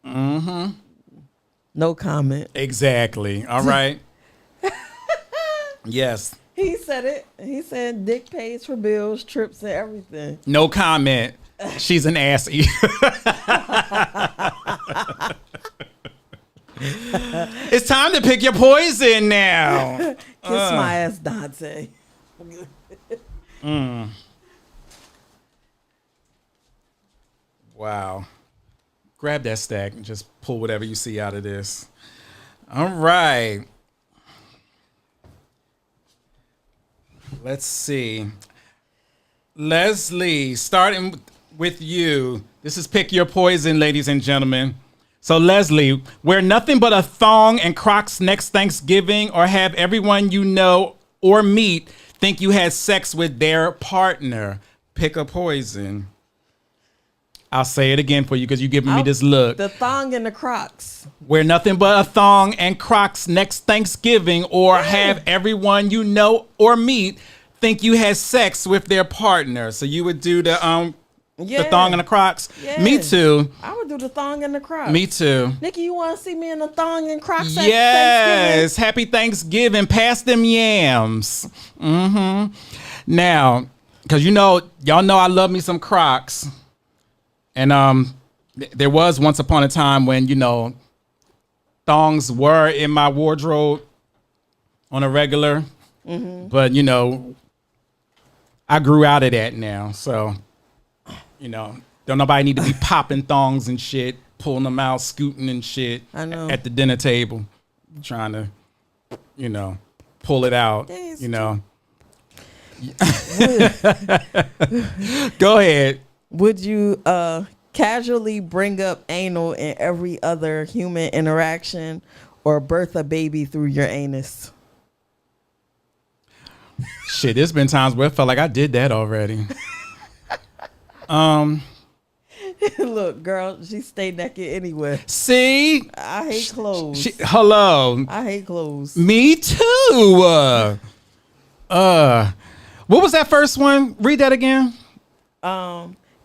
No comment. Exactly. All right. Yes. He said it. He said dick pays for bills, trips, and everything. No comment. She's an ass eater. It's time to pick your poison now. Kiss my ass, Dante. Wow. Grab that stack and just pull whatever you see out of this. All right. Let's see. Leslie, starting with you. This is Pick Your Poison, ladies and gentlemen. So, Leslie, wear nothing but a thong and Crocs next Thanksgiving, or have everyone you know or meet think you had sex with their partner. Pick a poison. I'll say it again for you because you're giving me this look. The thong and the Crocs. Wear nothing but a thong and Crocs next Thanksgiving, or have everyone you know or meet think you had sex with their partner. So you would do the Yeah. The thong and the Crocs. Yeah. Me too. I would do the thong and the Crocs. Me too. Nikki, you want to see me in the thong and Crocs? at Yes. Happy Thanksgiving. Pass them yams. Mm-hmm. Now, because y'all know I love me some Crocs. And there was once upon a time when, thongs were in my wardrobe on a regular. Mm-hmm. But, I grew out of that now. So, don't nobody need to be popping thongs and shit, pulling them out, scooting and shit I know. at the dinner table, trying to, pull it out, Yes. Go ahead. Would you casually bring up anal in every other human interaction or birth a baby through your anus? Shit, there's been times where it felt like I did that already. Look, girl, she stay naked anyway. See? I hate clothes. Hello. I hate clothes. Me too. What was that first one? Read that again.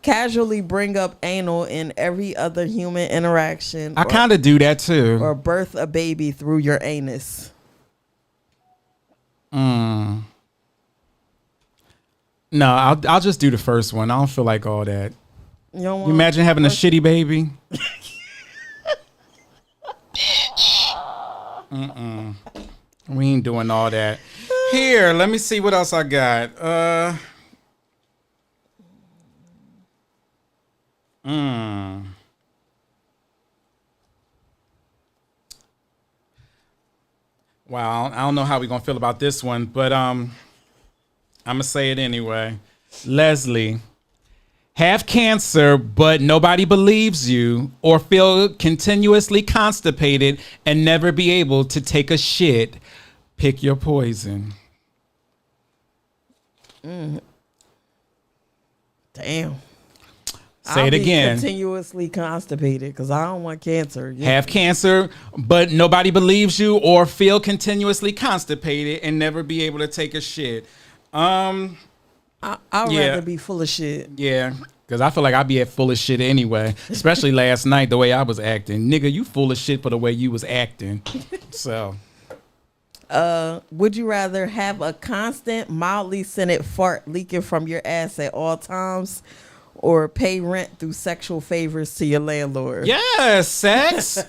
Casually bring up anal in every other human interaction. I kind of do that too. Or birth a baby through your anus. No, I'll just do the first one. I don't feel like all that. You don't You want imagine having a shitty baby? We ain't doing all that. Here, let me see what else I got. Wow, I don't know how we're gonna feel about this one, but I'm gonna say it anyway. Leslie, have cancer, but nobody believes you, or feel continuously constipated and never be able to take a shit. Pick your poison. Damn. Say I'll it be again. Continuously constipated because I don't want cancer. Yeah. Have cancer, but nobody believes you, or feel continuously constipated and never be able to take a shit. I'd Yeah. rather be full of shit. Yeah, because I feel like I'd be at full of shit anyway, especially last night, the way I was acting. Nigga, you full of shit for the way you was acting. So, Would you rather have a constant, mildly scented fart leaking from your ass at all times, or pay rent through sexual favors to your landlord? yes, sex.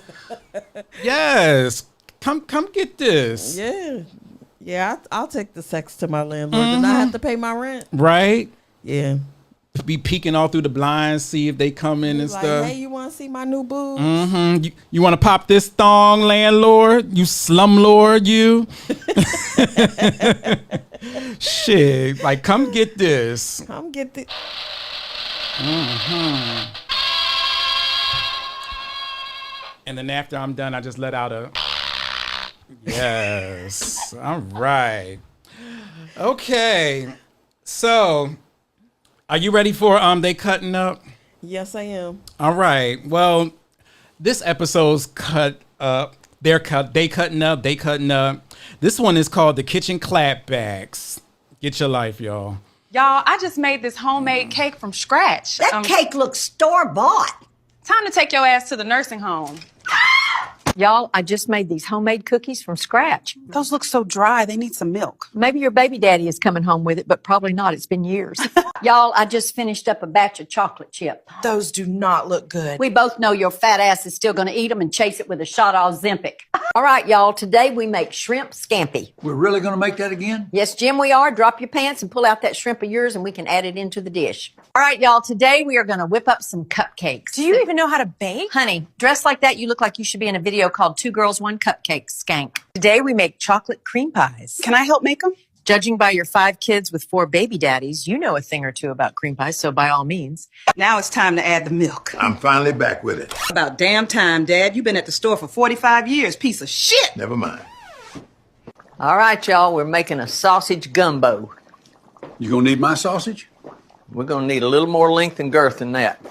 Yes. Come get this. Yeah, I'll take the sex to my landlord and I have to pay my rent. Right? Yeah. Be peeking all through the blinds, see if they come in and Like, stuff. hey, you want to see my new boobs? You want to pop this thong, landlord? You slumlord, you? Shit. Like, come get this. Come get the. And then after I'm done, I just let out a... Yes. All right. Okay. So, are you ready for They Cutting Up? Yes, I am. All right. Well, this episode's cut up. They cutting up. This one is called the Kitchen Clapbacks. Get your life, y'all. Y'all, I just made this homemade cake from scratch. That cake looks store-bought. Time to take your ass to the nursing home. Y'all, I just made these homemade cookies from scratch. Those look so dry. They need some milk. Maybe your baby daddy is coming home with it, but probably not. It's been years. Y'all, I just finished up a batch of chocolate chip. Those do not look good. We both know your fat ass is still going to eat them and chase it with a shot of Ozempic. All right, y'all, today we make shrimp scampi. We're really going to make that again? Yes, Jim, we are. Drop your pants and pull out that shrimp of yours and we can add it into the dish. All right, y'all, today we are going to whip up some cupcakes. Do you even know how to bake? Honey, dressed like that, you look like you should be in a video called Two Girls, One Cupcake Skank. Today we make chocolate cream pies. Can I help make them? Judging by your 5 kids with 4 baby daddies, you know a thing or two about cream pies, so by all means. Now it's time to add the milk. I'm finally back with it. About damn time, Dad. You've been at the store for 45 years, piece of shit. Never mind. All right, y'all, we're making a sausage gumbo. You gonna need my sausage? We're going to need a little more length and girth than that.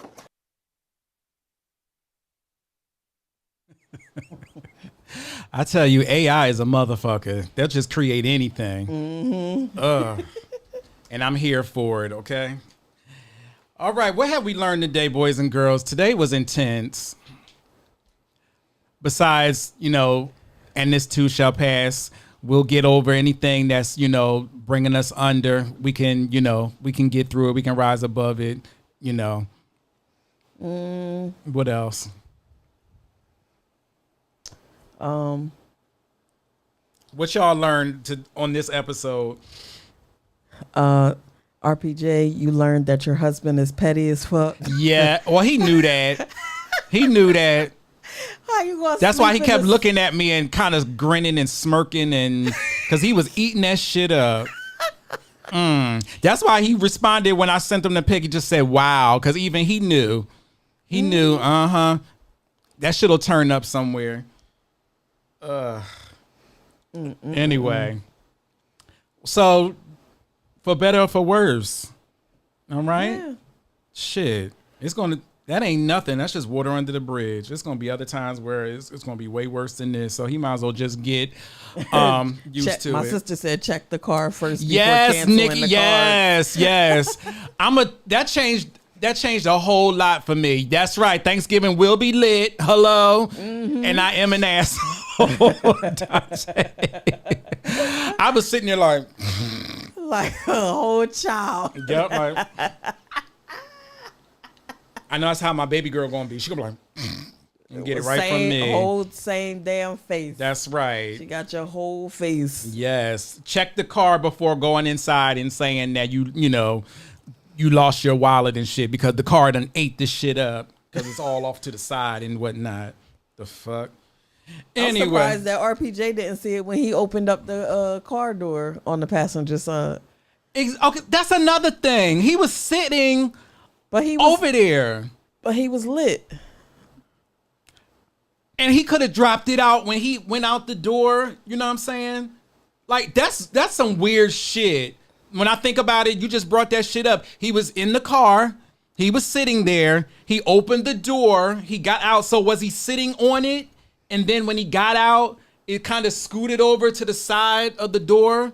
I tell you, AI is a motherfucker. They'll just create anything. And I'm here for it, okay? All right, what have we learned today, boys and girls? Today was intense. Besides, and this too shall pass. We'll get over anything that's, bringing us under. We can get through it. We can rise above it, What else? What y'all learned on this episode? RPJ, you learned that your husband is petty as fuck. Yeah, well, he knew that. He knew that. How you gonna That's why he sleep in kept the- looking at me and kind of grinning and smirking, and because he was eating that shit up. That's why he responded when I sent him the pic. He just said, "Wow," because even he knew. He knew. That shit'll turn up somewhere. Anyway, so for better or for worse, all right. Yeah. Shit, that ain't nothing. That's just water under the bridge. There's gonna be other times where it's gonna be way worse than this. So he might as well just get used to My it. sister said check the car first before Yes, canceling Nikki. the Yes, yes. That changed a whole lot for me. That's right. Thanksgiving will be lit. Hello, and I am an asshole. I was sitting there like a whole child. yep, like. I know that's how my baby girl gonna be. She gonna be like, and get it right from me. Whole same damn face. That's right. She got your whole face. Yes. Check the car before going inside and saying that you lost your wallet and shit because the car done ate this shit up because it's all off to the side and whatnot. The fuck. I'm Anyway, surprised that RPJ didn't see it when he opened up the car door on the passenger side. okay, that's another thing. He was sitting But he was over there. But he was lit. And he could have dropped it out when he went out the door. You know what I'm saying? Like, that's some weird shit. When I think about it, you just brought that shit up. He was in the car. He was sitting there. He opened the door. He got out. So was he sitting on it? And then when he got out, it kind of scooted over to the side of the door.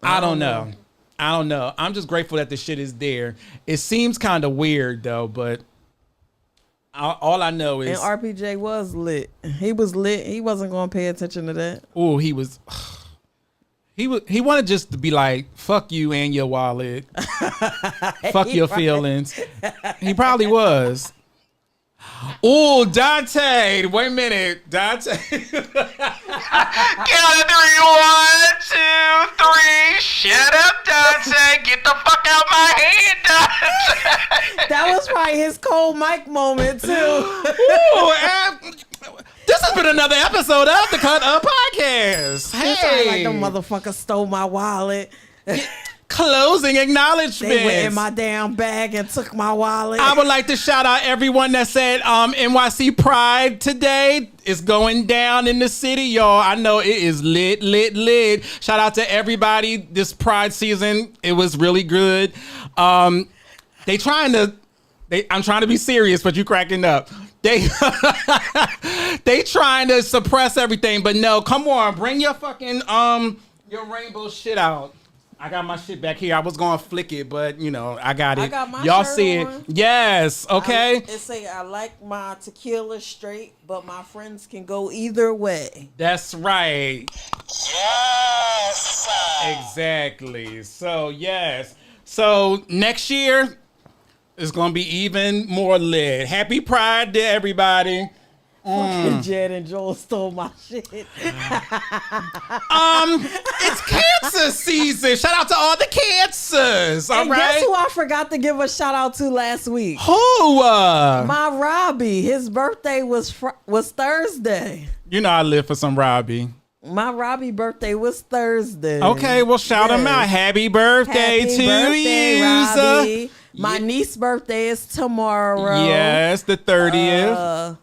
I don't know. I'm just grateful that the shit is there. It seems kind of weird, though, but all I know is... And RPJ was lit. He was lit. He wasn't going to pay attention to that. Oh, he was... He wanted just to be like, fuck you and your wallet. Fuck your feelings. He probably was. Oh, Dante. Wait a minute. Dante. Count of 3. 1, 2, 3. Shut up, Dante. Get the fuck out my hand, Dante. That was probably his cold mic moment, too. Ooh, this has been another episode of the Cut Up Podcast. He sounded Hey. like them motherfuckers stole my wallet. Closing acknowledgments. They went in my damn bag and took my wallet. I would like to shout out everyone that said NYC Pride today is going down in the city, y'all. I know it is lit, lit, lit. Shout out to everybody this Pride season. It was really good. I'm trying to be serious, but you cracking up. They trying to suppress everything, but no, come on, bring your fucking your rainbow shit out. I got my shit back here. I was gonna flick it, but I got it. I got my Y'all shirt see on. it? Yes. Okay. It say I like my tequila straight, but my friends can go either way. That's right. Yes. Exactly. So yes. So next year is gonna be even more lit. Happy Pride to everybody. Jed and Joel stole my shit. It's cancer season. Shout out to all the cancers. All And right. guess who I forgot to give a shout out to last week? Who? My Robbie. His birthday was Thursday. I live for some Robbie. My Robbie birthday was Thursday. Okay, well, shout him out. Happy birthday Happy to birthday, you. Robbie. My niece's birthday is tomorrow. Yes, the 30th.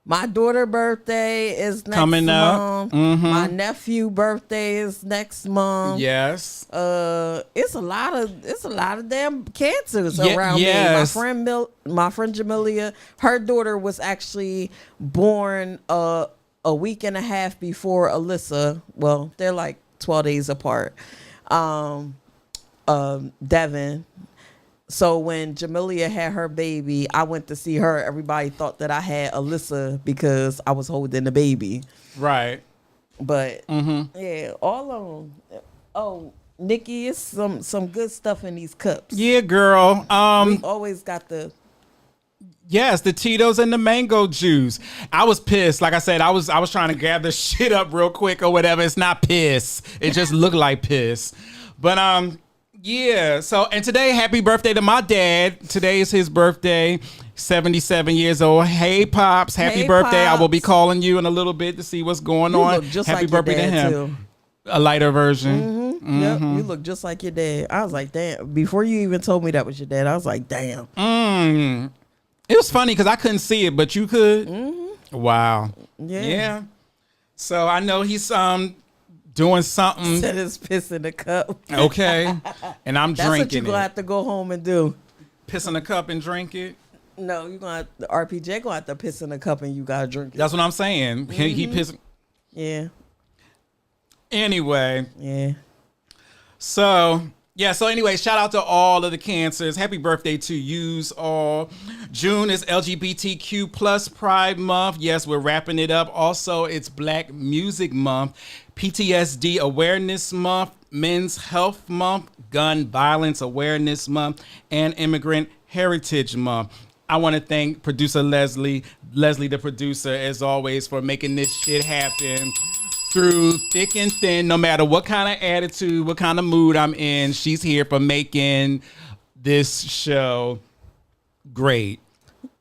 My daughter's birthday is next Coming up. month. My nephew birthday is next month. Yes. It's a lot of damn cancers Ye- around yes. me. My friend Jamelia, her daughter was actually born a week and a half before Alyssa. Well, they're like 12 days apart. Devin. So when Jamelia had her baby, I went to see her. Everybody thought that I had Alyssa because I was holding the baby. Right. But yeah, all of them. Oh, Nikki, it's some good stuff in these cups. Yeah, girl. We always got the. Yes, the Tito's and the mango juice. I was pissed. Like I said, I was trying to gather shit up real quick or whatever. It's not piss. It just looked like piss. But yeah. So and today, happy birthday to my dad. Today is his birthday. 77 years old. Hey Pops, happy Hey, birthday. I will be Pops. calling you in a little bit to see what's going You on. look just Happy like your birthday to dad, him. A lighter version. Yep, you look just like your dad. I was like, damn. Before you even told me that was your dad, I was like, damn. It was funny because I couldn't see it, but you could. Wow. Yeah. So I know he's doing something. Said his piss in the cup. Okay. And I'm That's what drinking you're gonna it. have to go home and do. Piss in a cup and drink it. No, you're gonna have, the RPJ gonna have to piss in the cup and you gotta drink it. That's what I'm saying. He pissed. Yeah. Anyway. Yeah. So anyway, shout out to all of the cancers. Happy birthday to yous all. June is LGBTQ plus Pride Month. Yes, we're wrapping it up. Also, it's Black Music Month, PTSD Awareness Month, Men's Health Month, Gun Violence Awareness Month, and Immigrant Heritage Month. I want to thank producer Leslie the producer, as always, for making this shit happen. Through thick and thin, no matter what kind of attitude, what kind of mood I'm in, she's here for making this show great.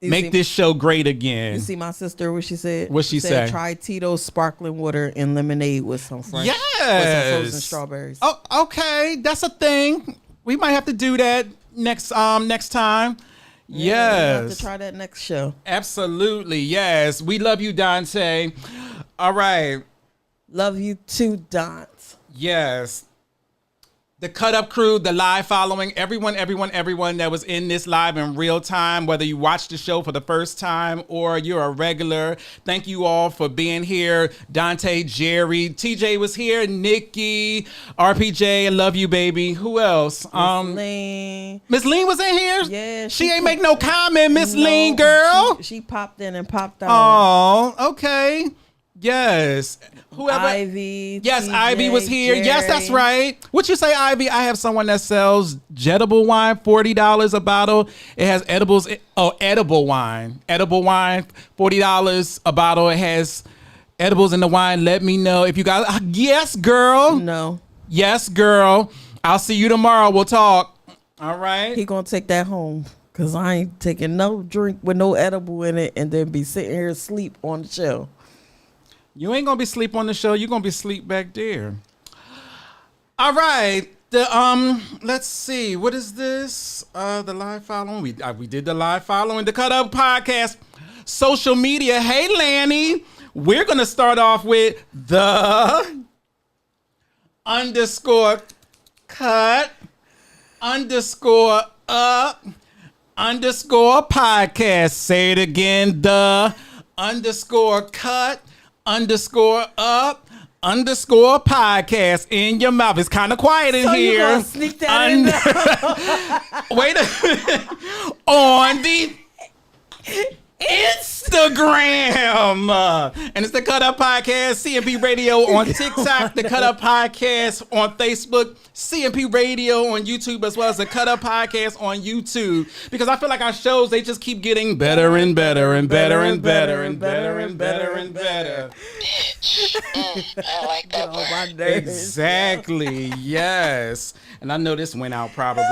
Make this show great again. You see my sister, what she said? What she said? Try Tito's sparkling water and lemonade with some fresh, Yes. with some frozen strawberries. Oh, okay. That's a thing. We might have to do that next time. Yeah, we'll have Yes. to try that next show. Absolutely. Yes. We love you, Dante. All right. Love you too, Dance. Yes. The Cut Up crew, the live following, everyone that was in this live in real time, whether you watched the show for the first time or you're a regular. Thank you all for being here. Dante, Jerry, TJ was here, Nikki, RPJ, I love you, baby. Who else? Lane. Miss Lean was in here? Yeah, She she ain't put- make no comment, Miss No, Lean, girl. She popped in and popped out. Oh, okay. Yes. Whoever. Ivy. Yes, TJ, Ivy was here. Yes, that's Jerry. right. What you say, Ivy? I have someone that sells Jedible wine, $40 a bottle. It has edibles. Edible wine, $40 a bottle. It has edibles in the wine. Let me know if you guys. Yes, girl. No. Yes, girl. I'll see you tomorrow. We'll talk. All right. He gonna take that home. Cause I ain't taking no drink with no edible in it and then be sitting here asleep on the show. You ain't gonna be asleep on the show. You're gonna be asleep back there. All right. Let's see. What is this? The live following. We did the live following. The Cut Up Podcast. Social media. Hey, Lanny. We're gonna start off with the _cut _up _podcast. Say it again. The _cut _up _podcast in your mouth. It's kind of quiet in So you here. gonna sneak that in there? Wait a minute. On the Instagram. And it's the Cut Up Podcast, CMP Radio on TikTok, the Cut Up Podcast on Facebook, CMP Radio on YouTube, as well as the Cut Up Podcast on YouTube. Because I feel like our shows, they just keep getting better and better and better and better and better and better and better. I like that Oh, word. my nerves. Exactly. Yes. And I know this went out probably.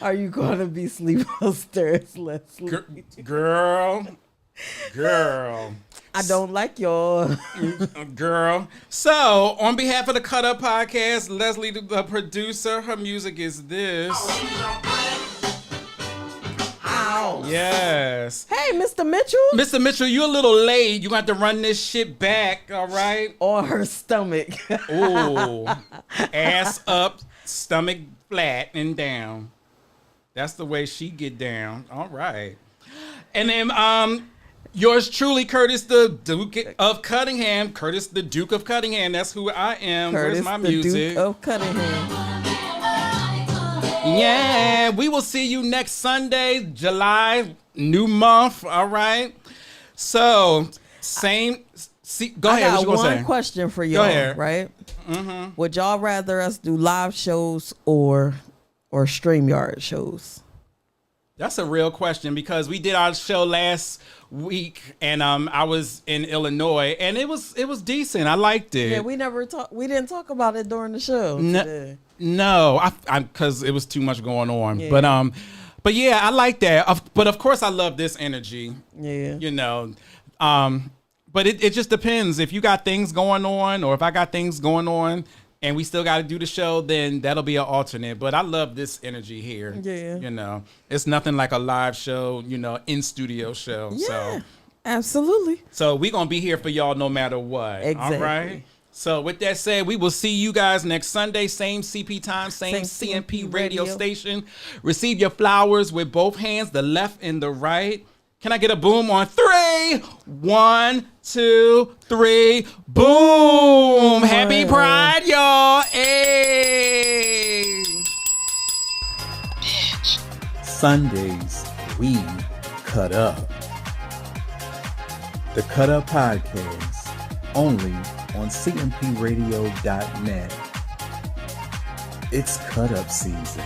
Are you gonna be sleep upstairs, Leslie? Girl. I don't like your. Girl. So, on behalf of the Cut Up Podcast, Leslie, the producer, her music is this. Ow. Yes. Hey, Mr. Mitchell. Mr. Mitchell, you a little late. You got to run this shit back, all right? On her stomach. Ooh. Ass up, stomach flat and down. That's the way she get down. All right. And then yours truly, Curtis the Duke of Cunningham. Curtis the Duke of Cunningham. That's who I am. Curtis, Where's my the music? Duke of Cunningham. Yeah, we will see you next Sunday, July, new month. All right. So, go I ahead. What got you gonna one say? question for y'all, ahead. right? Would y'all rather us do live shows or StreamYard shows? That's a real question because we did our show last week and I was in Illinois and it was decent. I liked it. Yeah, we didn't talk about it during the show today. No, I because it was too much going on. Yeah. But yeah, I like that. But of course, I love this energy. Yeah. You know, but it just depends. If you got things going on, or if I got things going on, and we still got to do the show, then that'll be an alternate. But I love this energy here. Yeah. You know, it's nothing like a live show. You know, in studio show. Yeah. So. Absolutely. So we're going to be here for y'all no matter what. Exactly. All right? So with that said, we will see you guys next Sunday. Same CP time, same CMP radio station. Receive your flowers with both hands, the left and the right. Can I get a boom on 3? 1, 2, 3. Boom. Happy Pride, y'all. Hey. Sundays, we cut up. The Cut Up Podcast, only on cmpradio.net. It's cut up season.